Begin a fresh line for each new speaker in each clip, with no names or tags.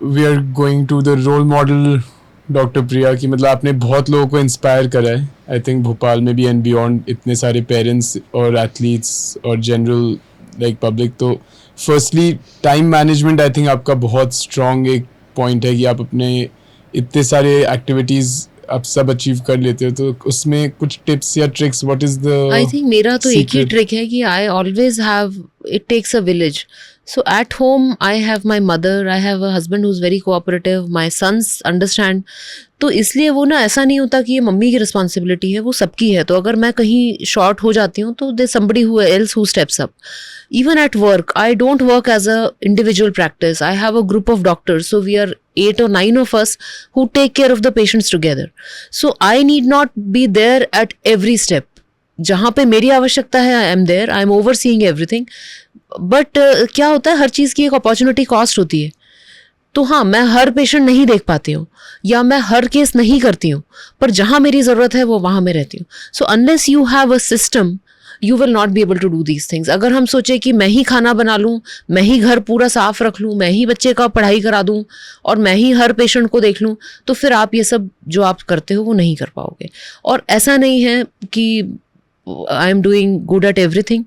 We are going to the role model doctor Priya की, मतलब आपने बहुत लोगों को इंस्पायर करा है आई थिंक भोपाल में भी एंड बियॉन्ड, इतने सारे पेरेंट्स और एथलीट्स और जनरल लाइक पब्लिक. तो firstly time management I think आपका बहुत स्ट्रॉन्ग एक पॉइंट है कि आप अपने इतने सारे एक्टिविटीज़ आप सब अचीव कर लेते हो. तो उसमें कुछ टिप्स या tricks, what is the
I think मेरा तो एक ही ट्रिक है कि I always have, it takes a village. So at home I have my mother, I have a husband who's very cooperative, my sons understand. तो इसलिए वो ना ऐसा नहीं होता कि ये मम्मी की रिस्पॉन्सिबिलिटी है, वो सबकी है. तो अगर मैं कहीं शॉर्ट हो जाती हूँ तो there's somebody who else who steps up. Even at work, I don't work as a individual practice. I have a group of doctors, so we are 8 or 9 of us who take care of the patients together. So I need not be there at every step. जहाँ पे मेरी आवश्यकता है I am there, I am overseeing everything. But क्या होता है, हर चीज़ की एक अपॉर्चुनिटी कॉस्ट होती है. तो हाँ, मैं हर पेशेंट नहीं देख पाती हूँ या मैं हर केस नहीं करती हूँ, पर जहाँ मेरी ज़रूरत है वो वहाँ मैं रहती हूँ. So unless you have a system you will not be able to do these things. अगर हम सोचे कि मैं ही खाना बना लूँ, मैं ही घर पूरा साफ रख लूँ, मैं ही बच्चे का पढ़ाई करा दूँ और मैं ही हर पेशेंट को देख लूँ, तो फिर आप ये सब जो आप करते हो वो नहीं कर पाओगे. और ऐसा नहीं है कि I am doing good at everything.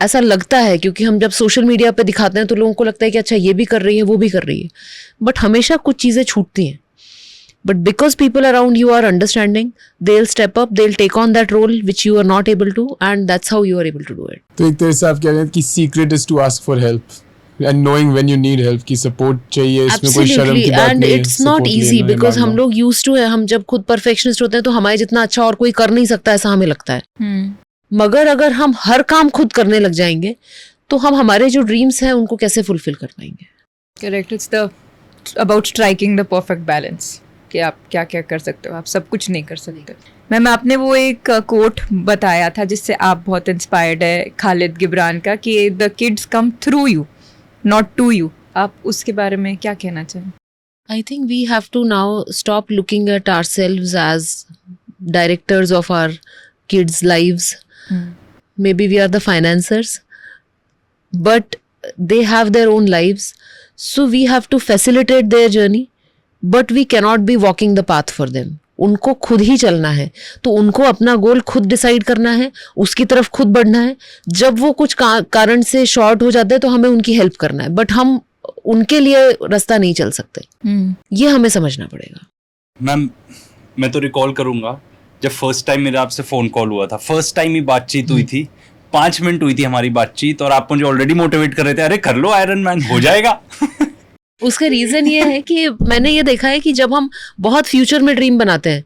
ऐसा लगता है क्योंकि हम जब सोशल मीडिया पे दिखाते हैं तो लोगों को लगता है कि अच्छा ये भी कर रही है वो भी कर रही है, बट हमेशा कुछ चीज़ें छूटती हैं. But because people around you are understanding, they will step up, they will take on that role which you are not able to, and that's how you are able to do it.
तो एक तरह से आप कह रहे हैं कि secret is to ask for help and knowing when you need help, की सपोर्ट चाहिए, इसमें कोई शर्म की बात नहीं है.
And it's not easy because हम लोग यूज्ड टू है, हम जब खुद परफेक्शनिस्ट होते हैं तो हमारे जितना अच्छा और कोई कर नहीं सकता ऐसा हमें लगता है. मगर अगर हम हर काम खुद करने लग जाएंगे तो हम हमारे जो ड्रीम्स हैं उनको कैसे फुलफिल कर पाएंगे.
Correct. It's the about striking the perfect balance कि आप क्या क्या कर सकते हो, आप सब कुछ नहीं कर सकते. मैम, आपने वो एक कोट बताया था जिससे आप बहुत इंस्पायर्ड है, खालिद गिब्रान का, कि the kids come through you not to you. आप उसके बारे में क्या कहना चाहें?
I think we have to now stop looking at ourselves as directors of our kids' lives. Maybe we are the financiers, but they have their own lives. So we have to facilitate their journey, but we cannot be walking the path for them. उनको खुद ही चलना है, तो उनको अपना गोल खुद decide करना है, उसकी तरफ खुद बढ़ना है. जब वो कुछ कारण से शॉर्ट हो जाते हैं तो हमें उनकी हेल्प करना है, बट हम उनके लिए रास्ता नहीं चल सकते. ये हमें समझना पड़ेगा.
मैम, मैं तो रिकॉल करूंगा जब फर्स्ट टाइम मेरा आपसे फ़ोन कॉल हुआ था, फर्स्ट टाइम ही बातचीत हुई थी, 5 मिनट हुई थी हमारी बातचीत और आप मुझे ऑलरेडी मोटिवेट कर रहे थे, अरे कर लो आयरन मैन, हो जाएगा.
उसका रीज़न ये है कि मैंने ये देखा है कि जब हम बहुत फ्यूचर में ड्रीम बनाते हैं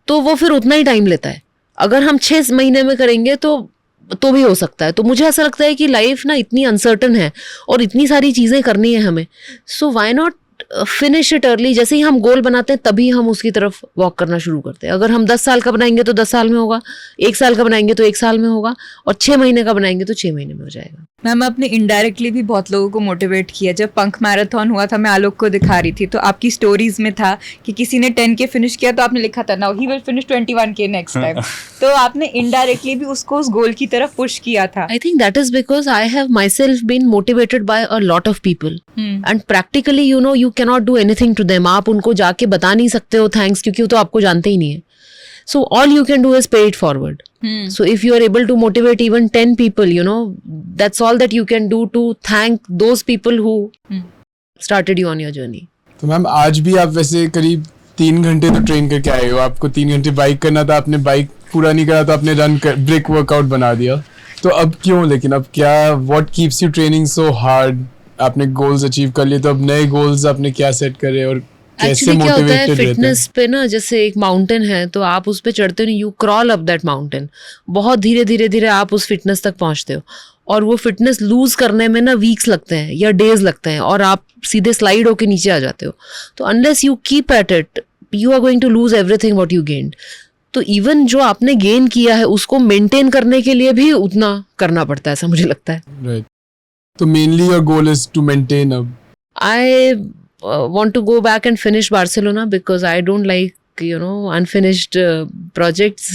तो वो फिर उतना ही टाइम लेता है. अगर हम 6 महीने में करेंगे तो भी हो सकता है. तो मुझे ऐसा लगता है कि लाइफ ना इतनी अनसर्टन है और इतनी सारी चीज़ें करनी है हमें, so why not finish it early. जैसे ही हम गोल बनाते हैं तभी हम उसकी तरफ वॉक करना शुरू करते हैं. अगर हम 10 साल का बनाएंगे तो 10 साल में होगा, 1 साल का बनाएंगे तो 1 साल में होगा, और 6 महीने का बनाएंगे तो 6 महीने में हो जाएगा.
मैम, आपने इनडायरेक्टली भी बहुत लोगों को मोटिवेट किया. जब पंख मैराथन हुआ था, मैं आलोक को दिखा रही थी, तो आपकी स्टोरीज में था कि किसी ने 10K फिनिश किया तो आपने लिखा था now he will finish 21K next time. तो आपने इनडायरेक्टली भी उसको उस गोल की तरफ पुश किया था.
I think that is because I have myself been motivated by a lot of people, and practically you know you cannot do anything to them. आप उनको जाके बता नहीं सकते हो थैंक्स, क्योंकि वो तो आपको जानते ही नहीं है. So all you can do is pay it forward. So if you are able to motivate even 10 people, you know, that's all that you can do to thank those people who started you on your journey.
तो ma'am, आज भी आप वैसे करीब 3 घंटे तो train करके आए हो. आपको 3 घंटे बाइक करना था, आपने बाइक पूरा नहीं करा तो आपने ब्रेक वर्कआउट बना दिया. तो अब क्यों, लेकिन अब क्या, what keeps you training so hard? आपने गोल्स अचीव कर लिए, तो अब नए गोल्स आपने क्या सेट करे और कैसे
क्या होता है
मोटिवेटेड
फिटनेस पे ना, जैसे एक माउंटेन है तो आप उस पे चढ़ते नहीं, you crawl up that mountain. बहुत धीरे धीरे धीरे आप उस फिटनेस तक पहुंचते हो, और वो फिटनेस लूज करने में ना वीक्स लगते हैं या डेज लगते हैं, और आप सीधे स्लाइड होके नीचे आ जाते हो. तो unless you keep at it you are going to lose everything what you gained. तो इवन जो आपने गेन किया है उसको मेंटेन करने के लिए भी उतना करना पड़ता है, ऐसा मुझे लगता है.
राइट. तो mainly your goal is to maintain. अब
I want to go back and finish Barcelona because I don't like, you know, unfinished projects.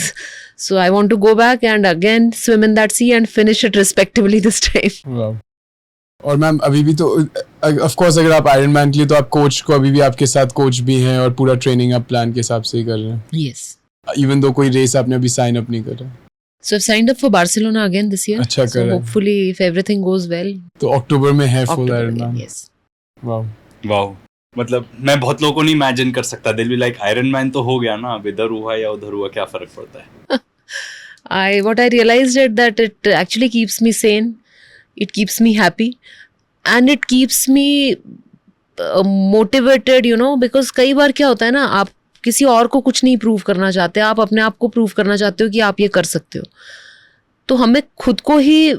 So I want to go back and again swim in that sea and finish it respectively this time.
Wow. और ma'am अभी भी तो of course अगर आप iron man के लिए तो आप कोच को अभी भी आपके साथ कोच भी हैं और पूरा ट्रेनिंग आप प्लान के हिसाब से ही कर रहे हैं,
Yes.
इवन दो कोई रेस आपने अभी साइन अप नहीं करा.
So I've signed up for Barcelona again this year.
अच्छा
So
करा है.
hopefully if everything goes well,
तो अक्टूबर में है full
October
iron
again.
Man.
Yes.
Wow.
Wow, मतलब मैं बहुत लोगों को नहीं इमेजिन कर सकता. दिल भी लाइक आयरन मैन तो हो गया ना, अब इधर हुआ या उधर हुआ क्या फर्क पड़ता है.
What I realized is that it actually keeps me sane, it keeps me happy, and it keeps me motivated, you know, because कई बार क्या होता है ना, आप किसी और को कुछ नहीं प्रूव करना चाहते, आप अपने आप को प्रूव करना चाहते हो कि आप ये कर सकते हो. तो हमें खुद को ही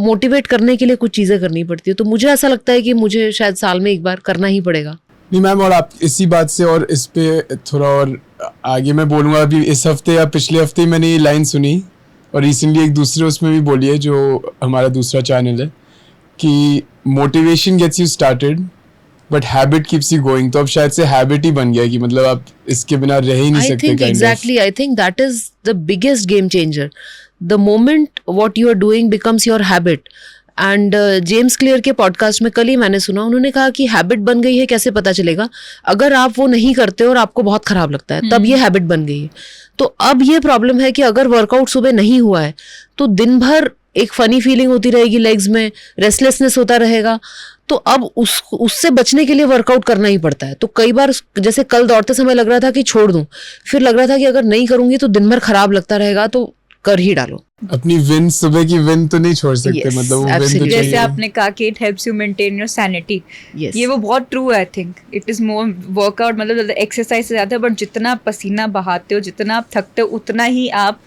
मोटिवेट करने के लिए कुछ चीज़ें करनी पड़ती है. तो मुझे ऐसा लगता है कि मुझे शायद साल में एक बार करना ही पड़ेगा.
नहीं मैम, और आप इसी बात से और इस पे थोड़ा और आगे मैं बोलूँगा. अभी इस हफ्ते या पिछले हफ्ते मैंने ये लाइन सुनी और रिसेंटली एक दूसरे उसमें भी बोली है, जो हमारा दूसरा चैनल है, कि motivation gets you started but habit keeps you going. तो अब शायद से हैबिट ही बन गया कि मतलब आप इसके बिना रह ही नहीं
I
सकते.
think exactly. I think that is the biggest game changer. The moment what you are doing becomes your habit. And James clear के पॉडकास्ट में कल ही मैंने सुना, उन्होंने कहा कि हैबिट बन गई है कैसे पता चलेगा, अगर आप वो नहीं करते और आपको बहुत खराब लगता है तब ये हैबिट बन गई है. तो अब ये प्रॉब्लम है कि अगर वर्कआउट सुबह नहीं हुआ है तो दिन भर एक फनी फीलिंग होती रहेगी लेग्स में, रेस्टलेसनेस होता रहेगा. तो अब उससे बचने के लिए वर्कआउट करना ही पड़ता है. तो कई बार जैसे कल दौड़ते समय लग रहा था कि छोड़ दूं, फिर लग रहा था कि अगर नहीं करूंगी तो दिन भर खराब लगता रहेगा, तो कर ही डालो.
अपनी विन, सुबह की विन तो नहीं छोड़ सकते.
Yes,
मतलब वो विन तो
absolutely.
चाहिए.
जैसे आपने कहा कि it helps you maintain your sanity,
Yes.
ये वो बहुत ट्रू है. I think it is more workout, मतलब एक्सरसाइज से ज्यादा, बट जितना आप पसीना बहाते हो, जितना आप थकते हो, उतना ही आप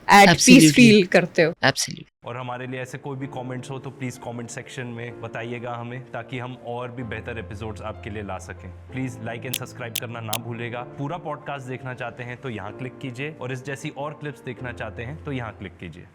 एट पीस
Absolutely.
फील करते हो.
एब्सोल्युटली.
और हमारे लिए ऐसे कोई भी कमेंट्स हो तो प्लीज़ कमेंट सेक्शन में बताइएगा हमें, ताकि हम और भी बेहतर एपिसोड्स आपके लिए ला सकें. प्लीज़ लाइक एंड सब्सक्राइब करना ना भूलेगा. पूरा पॉडकास्ट देखना चाहते हैं तो यहाँ क्लिक कीजिए, और इस जैसी और क्लिप्स देखना चाहते हैं तो यहाँ क्लिक कीजिए.